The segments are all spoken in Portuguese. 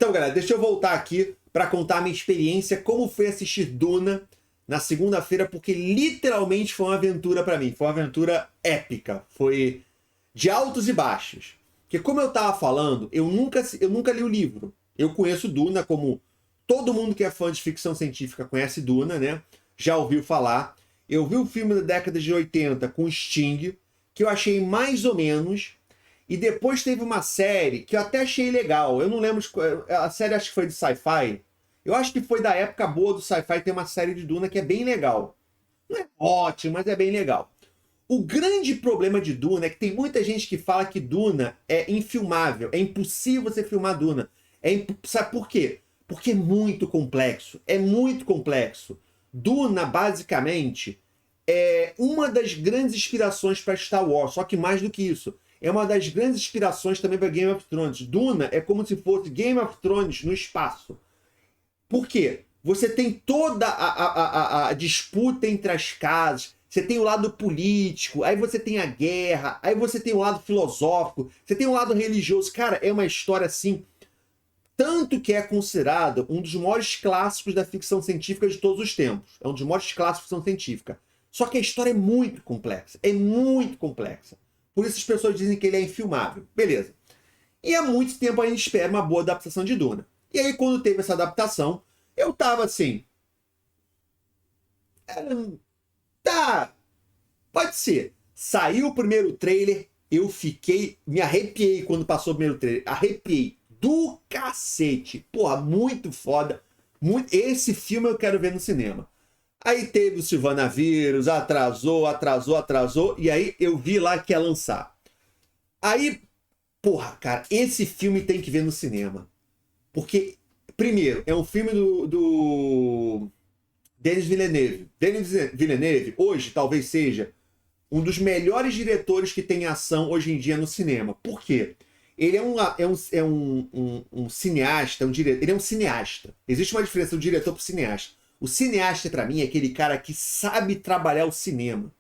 Então, galera, deixa eu voltar aqui para contar a minha experiência, como foi assistir Duna na segunda-feira, porque literalmente foi uma aventura para mim. Foi uma aventura épica. Foi de altos e baixos. Porque como eu tava falando, eu nunca li o livro. Eu conheço Duna, como todo mundo que é fã de ficção científica conhece Duna, né? Já ouviu falar. Eu vi o filme da década de 80 com Sting, que eu achei mais ou menos. E depois teve uma série que eu até achei legal. Eu não lembro, a série acho que foi de sci-fi. Eu acho que foi da época boa do sci-fi, tem uma série de Duna que é bem legal. Não é ótimo, mas é bem legal. O grande problema de Duna é que tem muita gente que fala que Duna é infilmável. É impossível você filmar Duna. Sabe por quê? Porque é muito complexo. É muito complexo. Duna, basicamente, é uma das grandes inspirações para Star Wars. Só que mais do que isso. É uma das grandes inspirações também para Game of Thrones. Duna é como se fosse Game of Thrones no espaço. Por quê? Você tem toda a disputa entre as casas. Você tem o lado político, aí você tem a guerra, aí você tem o lado filosófico, você tem o lado religioso. Cara, é uma história assim, tanto que é considerado um dos maiores clássicos da ficção científica de todos os tempos. É um dos maiores clássicos de ficção científica. Só que a história é muito complexa, é muito complexa. Por isso as pessoas dizem que ele é infilmável. Beleza. E há muito tempo a gente espera uma boa adaptação de Duna. E aí quando teve essa adaptação, eu tava assim... Tá, pode ser. Saiu o primeiro trailer, eu me arrepiei quando passou o primeiro trailer. Arrepiei do cacete. Porra, muito foda. Esse filme eu quero ver no cinema. Aí teve o Silvanavírus, atrasou. E aí eu vi lá que ia lançar. Aí, porra, cara, esse filme tem que ver no cinema. Porque, primeiro, é um filme do Denis Villeneuve. Denis Villeneuve, hoje, talvez seja um dos melhores diretores que tem ação hoje em dia no cinema. Por quê? Ele é um cineasta, ele é um cineasta. Existe uma diferença do diretor pro cineasta. O cineasta, para mim, é aquele cara que sabe trabalhar o cinema.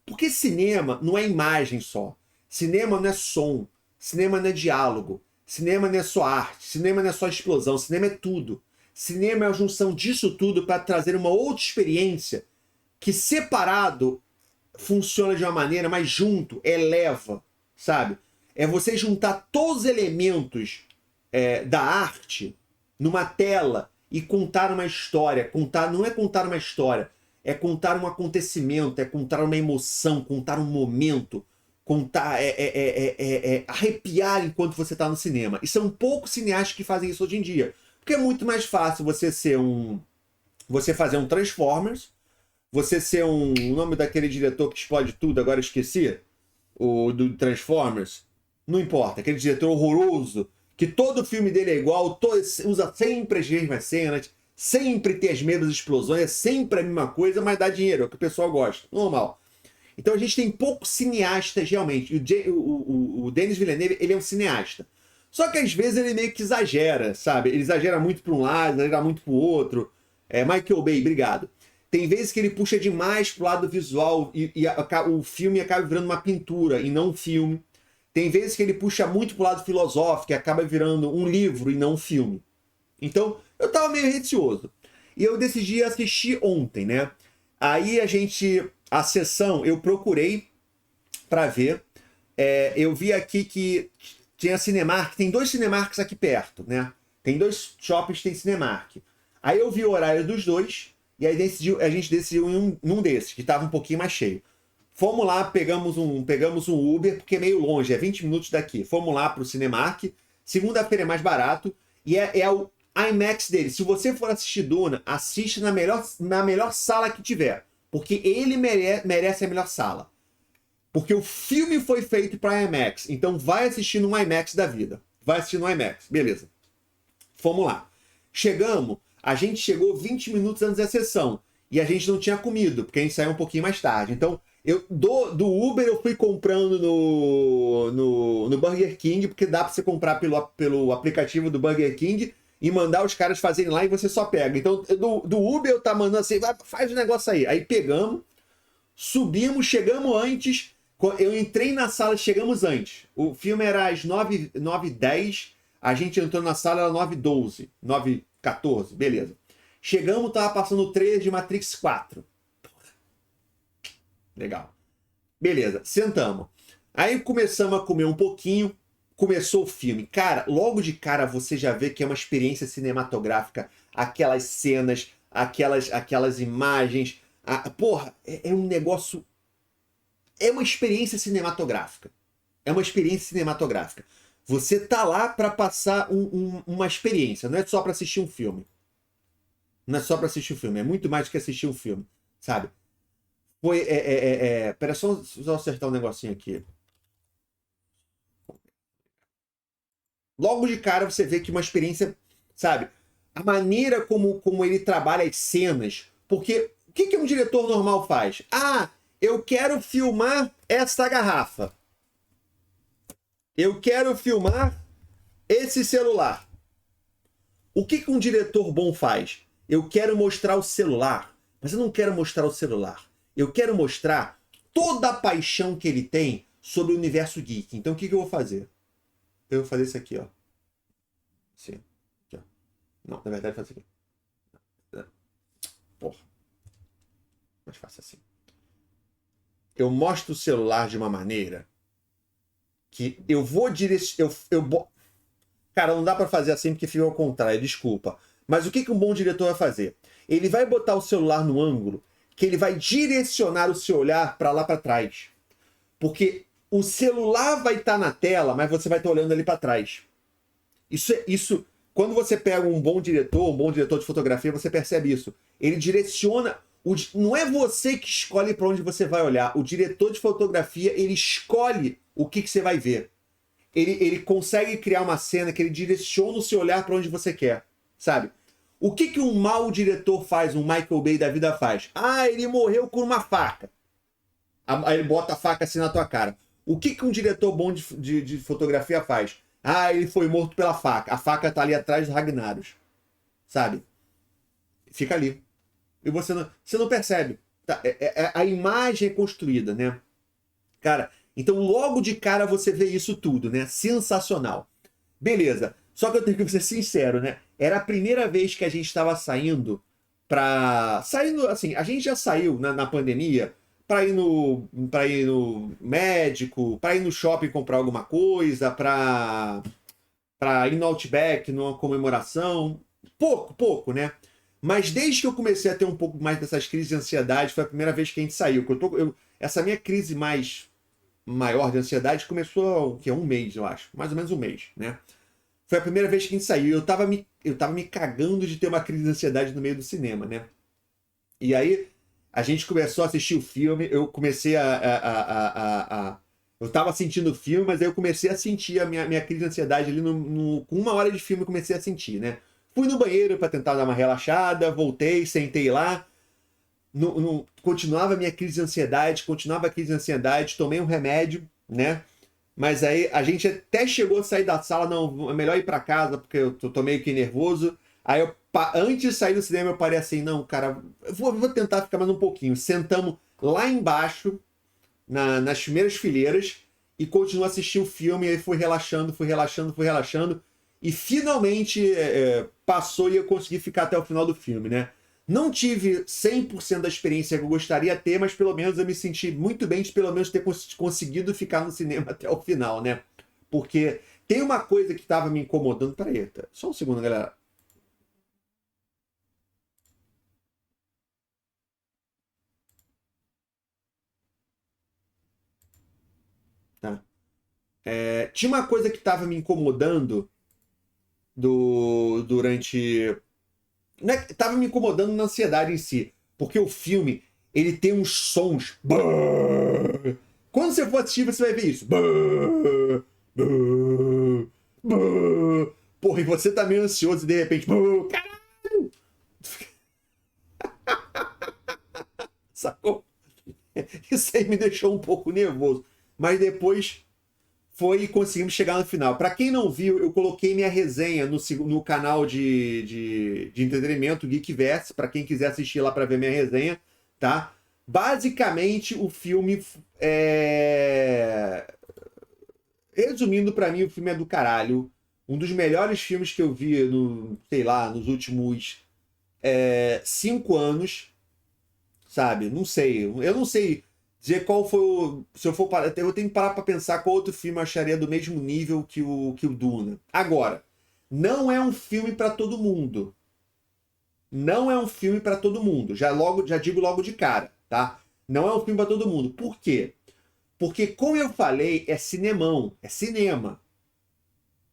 Porque cinema não é imagem só. Cinema não é som. Cinema não é diálogo. Cinema não é só arte. Cinema não é só explosão. Cinema é tudo. Cinema é a junção disso tudo para trazer uma outra experiência que separado funciona de uma maneira, mas junto eleva, sabe? É você juntar todos os elementos da arte numa tela e contar uma história. Não é contar uma história, é contar um acontecimento, é contar uma emoção, contar um momento, contar, arrepiar enquanto você está no cinema. E são poucos cineastas que fazem isso hoje em dia. Porque é muito mais fácil você fazer um Transformers, você ser o nome daquele diretor que explode tudo, agora eu esqueci, o do Transformers, não importa, aquele diretor horroroso, que todo filme dele é igual, usa sempre as mesmas cenas, sempre tem as mesmas explosões, é sempre a mesma coisa, mas dá dinheiro, é o que o pessoal gosta, normal. Então a gente tem poucos cineastas realmente, o Denis Villeneuve, ele é um cineasta. Só que às vezes ele meio que exagera, sabe? Ele exagera muito para um lado, exagera muito para o outro. Michael Bay, obrigado. Tem vezes que ele puxa demais pro lado visual e o filme acaba virando uma pintura e não um filme. Tem vezes que ele puxa muito pro lado filosófico e acaba virando um livro e não um filme. Então, eu tava meio receoso. E eu decidi assistir ontem, né? Aí a sessão, eu procurei para ver. Eu vi aqui que tinha Cinemark, tem 2 Cinemarks aqui perto, né? Tem 2 shoppings que tem Cinemark. Aí eu vi o horário dos 2 e aí a gente decidiu em um desses, que estava um pouquinho mais cheio. Fomos lá, pegamos um Uber, porque é meio longe, é 20 minutos daqui. Fomos lá pro Cinemark. Segunda-feira é mais barato e é o IMAX dele. Se você for assistir Duna, assiste na melhor sala que tiver, porque ele merece a melhor sala. Porque o filme foi feito para IMAX. Então vai assistir no IMAX da vida. Vai assistir no IMAX. Beleza. Fomos lá. A gente chegou 20 minutos antes da sessão. E a gente não tinha comido, porque a gente saiu um pouquinho mais tarde. Então, do Uber eu fui comprando no Burger King, porque dá para você comprar pelo aplicativo do Burger King e mandar os caras fazerem lá e você só pega. Então, do Uber eu tava mandando assim, faz o negócio aí. Aí pegamos, subimos, chegamos antes. Eu entrei na sala, chegamos antes. O filme era às 9h10, A gente entrou na sala, era 9h12, 9h14, beleza. Chegamos, tava passando o trailer de Matrix 4. Legal. Beleza, sentamos. Aí começamos a comer um pouquinho, começou o filme. Cara, logo de cara você já vê que é uma experiência cinematográfica. Aquelas cenas, aquelas imagens. Porra, é um negócio... É uma experiência cinematográfica. É uma experiência cinematográfica. Você tá lá para passar uma experiência, não é só para assistir um filme. Não é só para assistir um filme, é muito mais do que assistir um filme, sabe? Foi. Pera só acertar um negocinho aqui. Logo de cara você vê que uma experiência, sabe? A maneira como ele trabalha as cenas. Porque o que um diretor normal faz? Ah, eu quero filmar essa garrafa. Eu quero filmar esse celular. O que um diretor bom faz? Eu quero mostrar o celular, mas eu não quero mostrar o celular. Eu quero mostrar toda a paixão que ele tem sobre o universo geek. Então o que eu vou fazer? Eu vou fazer isso aqui, ó. Assim, aqui, ó. Não, na verdade, fazer isso aqui. Porra. Mais fácil assim. Eu mostro o celular de uma maneira que eu vou direcionar. Cara, não dá pra fazer assim porque fica ao contrário, desculpa. Mas o que um bom diretor vai fazer? Ele vai botar o celular no ângulo que ele vai direcionar o seu olhar para lá para trás. Porque o celular vai estar na tela, mas você vai estar olhando ali para trás. Isso, quando você pega um bom diretor de fotografia, você percebe isso. Ele direciona. Não é você que escolhe para onde você vai olhar. O diretor de fotografia, ele escolhe o que você vai ver. Ele consegue criar uma cena que ele direciona o seu olhar para onde você quer, sabe? O que um mau diretor faz, um Michael Bay da vida faz? Ah, ele morreu com uma faca. Aí ele bota a faca assim na tua cara. O que um diretor bom de fotografia faz? Ah, ele foi morto pela faca. A faca tá ali atrás do Ragnaros. Sabe? Fica ali. E você não percebe. Tá? A imagem é construída, né? Cara, então logo de cara você vê isso tudo, né? Sensacional. Beleza. Só que eu tenho que ser sincero, né? Era a primeira vez que a gente estava saindo Saindo, assim, a gente já saiu na pandemia para ir no médico, para ir no shopping comprar alguma coisa, para ir no Outback, numa comemoração. Pouco, né? Mas desde que eu comecei a ter um pouco mais dessas crises de ansiedade, foi a primeira vez que a gente saiu. Essa minha crise maior de ansiedade começou há um mês, eu acho. Mais ou menos um mês, né? Foi a primeira vez que a gente saiu. Eu tava me cagando de ter uma crise de ansiedade no meio do cinema, né? E aí, a gente começou a assistir o filme, eu comecei eu tava sentindo o filme, mas aí eu comecei a sentir a minha crise de ansiedade ali com 1 hora de filme eu comecei a sentir, né? Fui no banheiro para tentar dar uma relaxada, voltei, sentei lá. Continuava a minha crise de ansiedade, tomei um remédio, né? Mas aí a gente até chegou a sair da sala, não, é melhor ir para casa, porque eu tô meio que nervoso. Aí antes de sair do cinema eu parei assim, não, cara, eu vou tentar ficar mais um pouquinho. Sentamos lá embaixo, nas primeiras fileiras, e continuo a assistir o filme, e aí fui relaxando. E finalmente passou e eu consegui ficar até o final do filme, né? Não tive 100% da experiência que eu gostaria de ter, mas pelo menos eu me senti muito bem de pelo menos ter conseguido ficar no cinema até o final, né? Porque tem uma coisa que estava me incomodando. Peraí, só um segundo, galera. Tá? Tinha uma coisa que estava me incomodando durante... Né, tava me incomodando na ansiedade em si. Porque o filme, ele tem uns sons. Quando você for assistir, você vai ver isso. Porra, e você tá meio ansioso e de repente. Caralho! Sacou? Isso aí me deixou um pouco nervoso. Mas depois foi e conseguimos chegar no final. Para quem não viu, eu coloquei minha resenha no canal de entretenimento Geekverse, para quem quiser assistir lá para ver minha resenha, tá? Basicamente, o filme Resumindo, para mim, o filme é do caralho. Um dos melhores filmes que eu vi sei lá, nos últimos 5 anos, sabe? Não sei. Eu não sei dizer qual foi o. Se eu for parar, eu tenho que parar pra pensar qual outro filme eu acharia do mesmo nível que o Duna. Agora, não é um filme pra todo mundo. Não é um filme pra todo mundo. Já digo logo de cara, tá? Não é um filme pra todo mundo. Por quê? Porque, como eu falei, é cinemão, é cinema.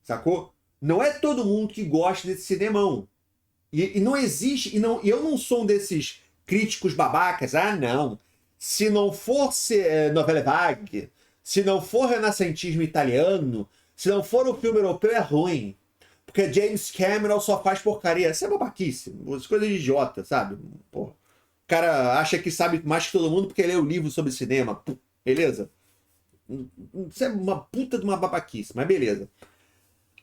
Sacou? Não é todo mundo que gosta desse cinemão. E não existe, e eu não sou um desses críticos babacas. Ah, não. Se não fosse novela vague, se não for renascentismo italiano, se não for o filme europeu, é ruim. Porque James Cameron só faz porcaria. Isso é babaquice. As coisas de idiota, sabe? Pô. O cara acha que sabe mais que todo mundo porque leu livro sobre cinema. Beleza? Isso é uma puta de uma babaquice, mas beleza.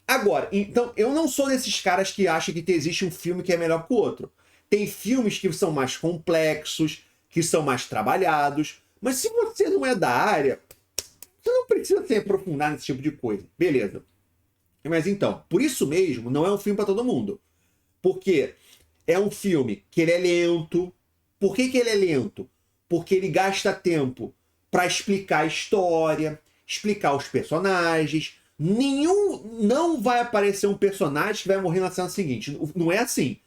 Agora, então, eu não sou desses caras que acham que existe um filme que é melhor que o outro. Tem filmes que são mais complexos, que são mais trabalhados, mas se você não é da área, você não precisa se aprofundar nesse tipo de coisa. Beleza. Mas então, por isso mesmo, não é um filme para todo mundo. Porque é um filme que ele é lento. Por que ele é lento? Porque ele gasta tempo para explicar a história, explicar os personagens. Não vai aparecer um personagem que vai morrer na cena seguinte. Não é assim.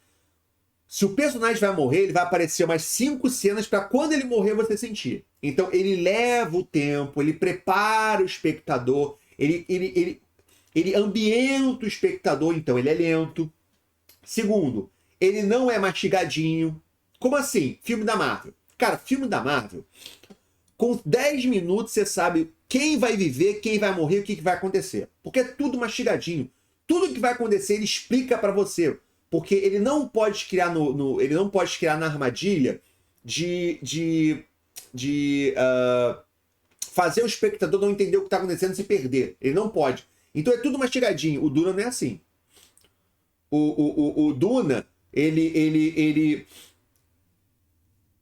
Se o personagem vai morrer, ele vai aparecer umas 5 cenas para quando ele morrer você sentir. Então ele leva o tempo, ele prepara o espectador, ele ambienta o espectador, então ele é lento. Segundo, ele não é mastigadinho. Como assim? Filme da Marvel. Cara, filme da Marvel, com 10 minutos você sabe quem vai viver, quem vai morrer, o que vai acontecer. Porque é tudo mastigadinho. Tudo que vai acontecer ele explica para você. Porque ele não pode criar ele não pode criar na armadilha de fazer o espectador não entender o que está acontecendo e se perder. Ele não pode. Então é tudo mastigadinho. O Duna não é assim. O Duna, ele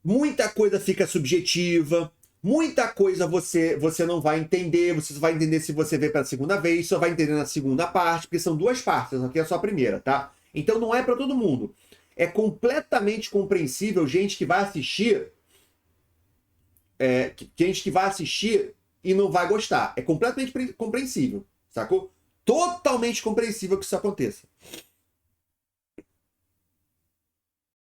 muita coisa fica subjetiva, muita coisa você não vai entender, você só vai entender se você ver pela segunda vez, só vai entender na segunda parte, porque são 2 partes, aqui é só a primeira, tá? Então não é para todo mundo. É completamente compreensível gente que vai assistir, gente que vai assistir e não vai gostar. É completamente compreensível, sacou? Totalmente compreensível que isso aconteça.